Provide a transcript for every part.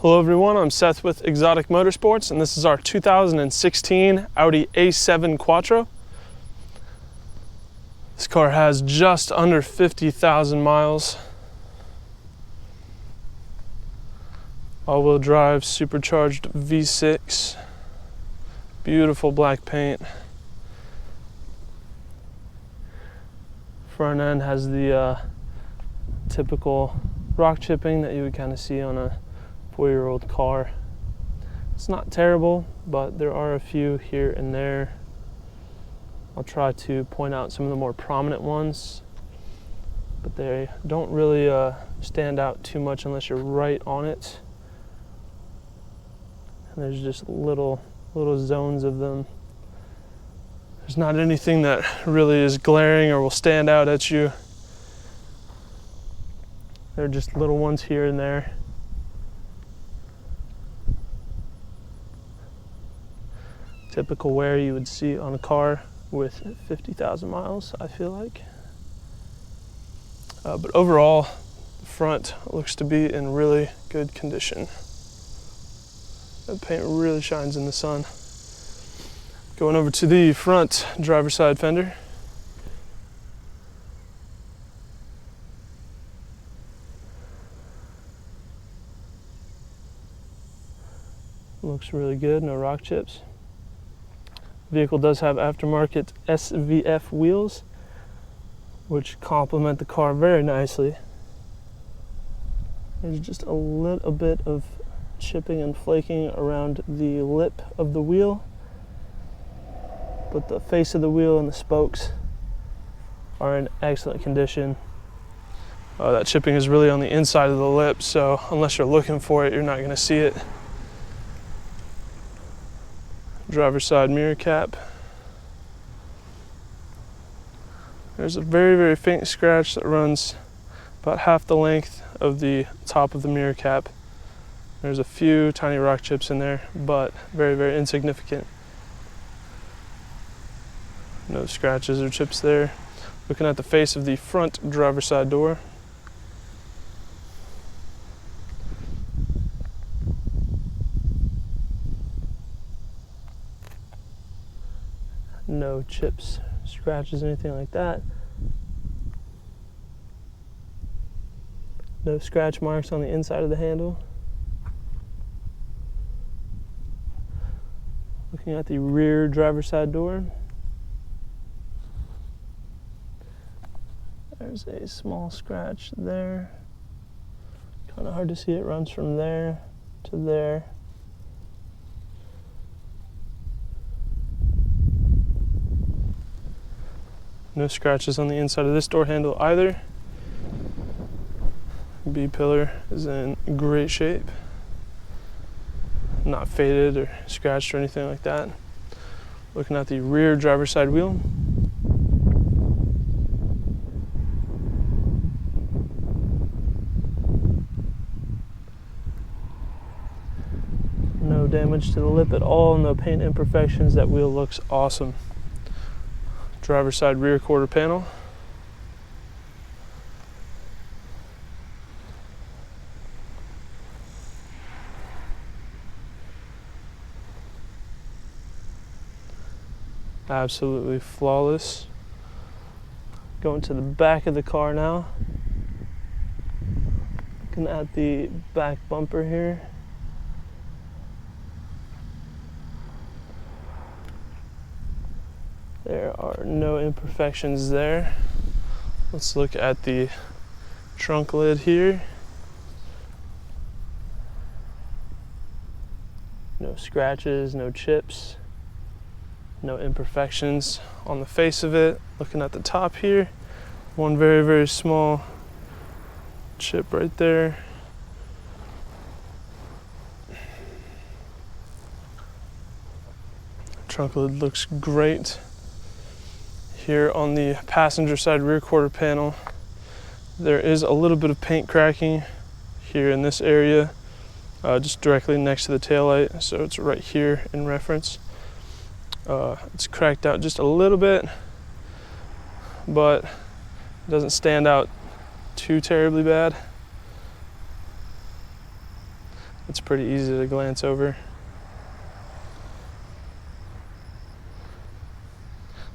Hello everyone, I'm Seth with Exotic Motorsports, and this is our 2016 Audi A7 Quattro. This car has just under 50,000 miles. All-wheel drive, supercharged V6, beautiful black paint. Front end has the typical rock chipping that you would kind of see on a 4-year-old car. It's not terrible, but there are a few here and there. I'll try to point out some of the more prominent ones, but they don't really stand out too much unless you're right on it. And there's just little zones of them. There's not anything that really is glaring or will stand out at you. They're just little ones here and there. Typical wear you would see on a car with 50,000 miles, I feel like. But overall, the front looks to be in really good condition. The paint really shines in the sun. Going over to the front driver's side fender. Looks really good, no rock chips. Vehicle does have aftermarket SVF wheels, which complement the car very nicely. There's just a little bit of chipping and flaking around the lip of the wheel, but the face of the wheel and the spokes are in excellent condition. That chipping is really on the inside of the lip, so unless you're looking for it, you're not going to see it. Driver's side mirror cap. There's a very faint scratch that runs about half the length of the top of the mirror cap. There's a few tiny rock chips in there, but very insignificant. No scratches or chips there. Looking at the face of the front driver's side door. No chips, scratches, anything like that. No scratch marks on the inside of the handle. Looking at the rear driver's side door. There's a small scratch there. Kind of hard to see, it runs from there to there. No scratches on the inside of this door handle either. B-pillar is in great shape. Not faded or scratched or anything like that. Looking at the rear driver's side wheel. No damage to the lip at all, no paint imperfections. That wheel looks awesome. Driver's side rear quarter panel. Absolutely flawless. Going to the back of the car now. Looking at the back bumper here. There are no imperfections there. Let's look at the trunk lid here. No scratches, no chips, no imperfections on the face of it. Looking at the top here, one very small chip right there. Trunk lid looks great. Here on the passenger side rear quarter panel, there is a little bit of paint cracking here in this area, just directly next to the taillight, so it's right here in reference. It's cracked out just a little bit, but it doesn't stand out too terribly bad. It's pretty easy to glance over.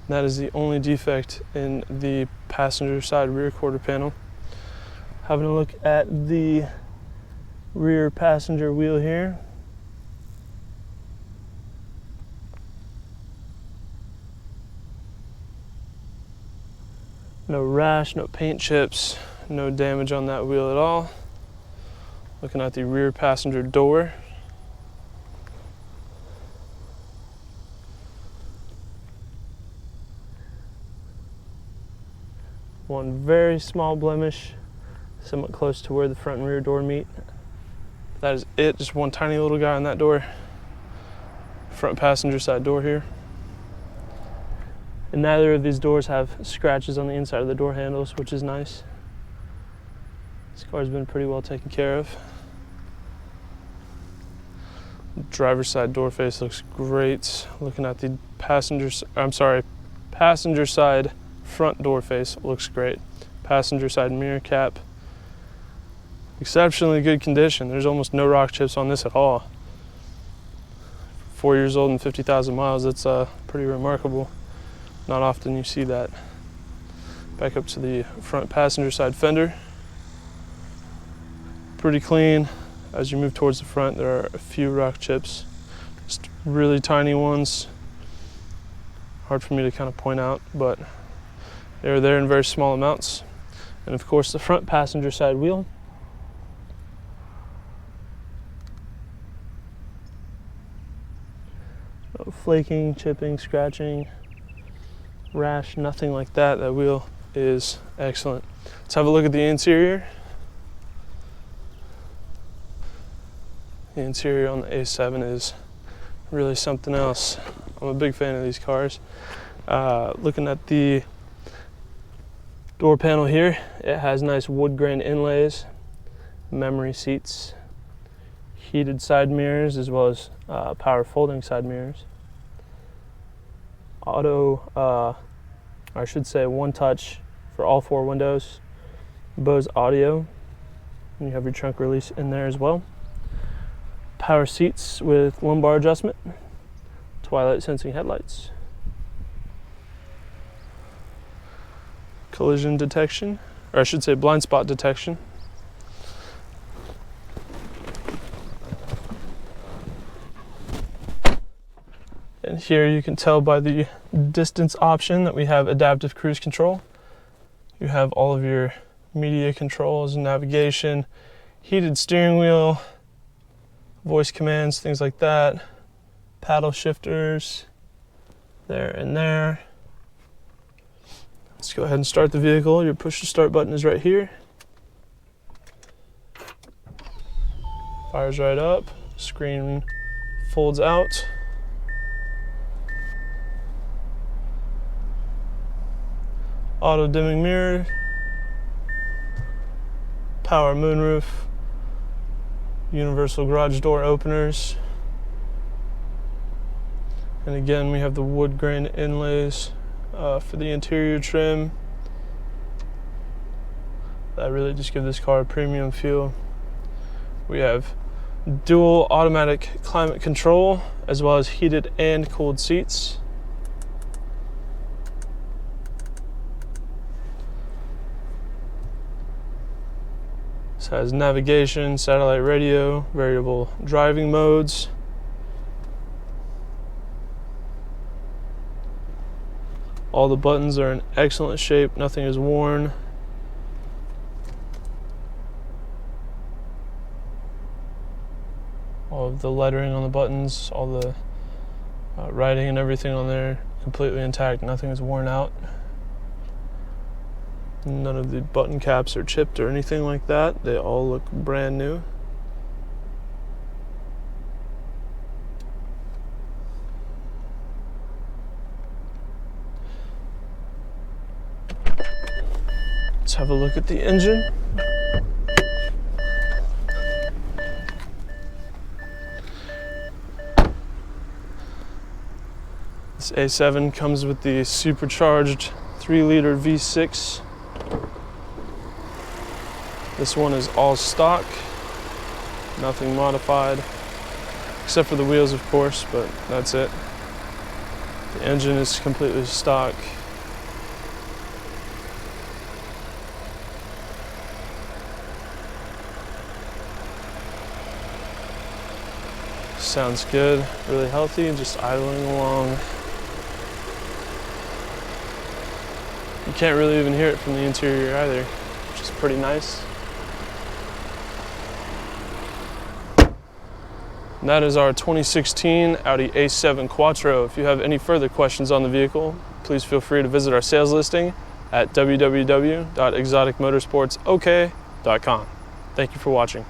That is the only defect in the passenger side rear quarter panel. Having a look at the rear passenger wheel here. No rash, no paint chips, no damage on that wheel at all. Looking at the rear passenger door. One very small blemish, somewhat close to where the front and rear door meet. That is it, just one tiny little guy on that door. Front passenger side door here. And neither of these doors have scratches on the inside of the door handles, which is nice. This car's been pretty well taken care of. Driver's side door face looks great. Looking at the passenger side front door face looks great. Passenger side mirror cap, exceptionally good condition. There's almost no rock chips on this at all. 4 years old and 50,000 miles, that's pretty remarkable. Not often you see that. Back up to the front passenger side fender. Pretty clean. As you move towards the front, there are a few rock chips, just really tiny ones. Hard for me to kind of point out, but they're there in very small amounts. And of course, the front passenger side wheel. No flaking, chipping, scratching, rash, nothing like that. That wheel is excellent. Let's have a look at the interior. The interior on the A7 is really something else. I'm a big fan of these cars. Looking at the door panel here, it has nice wood grain inlays, memory seats, heated side mirrors, as well as power folding side mirrors. I should say one touch for all 4 windows. Bose audio, and you have your trunk release in there as well. Power seats with lumbar adjustment, twilight sensing headlights. Collision detection, or I should say blind spot detection. And here you can tell by the distance option that we have adaptive cruise control. You have all of your media controls, navigation, heated steering wheel, voice commands, things like that, paddle shifters, there and there. Let's go ahead and start the vehicle. Your push to start button is right here. Fires right up, screen folds out. Auto dimming mirror, power moonroof, universal garage door openers. And again, we have the wood grain inlays for the interior trim. That really just give this car a premium feel. We have dual automatic climate control, as well as heated and cooled seats. This has navigation, satellite radio, variable driving modes. All the buttons are in excellent shape, nothing is worn. All of the lettering on the buttons, all the writing and everything on there, completely intact, nothing is worn out. None of the button caps are chipped or anything like that. They all look brand new. Let's have a look at the engine. This A7 comes with the supercharged 3-liter V6. This one is all stock. Nothing modified, except for the wheels, of course, but that's it. The engine is completely stock. Sounds good, really healthy, just idling along. You can't really even hear it from the interior either, which is pretty nice. And that is our 2016 Audi A7 Quattro. If you have any further questions on the vehicle, please feel free to visit our sales listing at www.exoticmotorsportsok.com. Thank you for watching.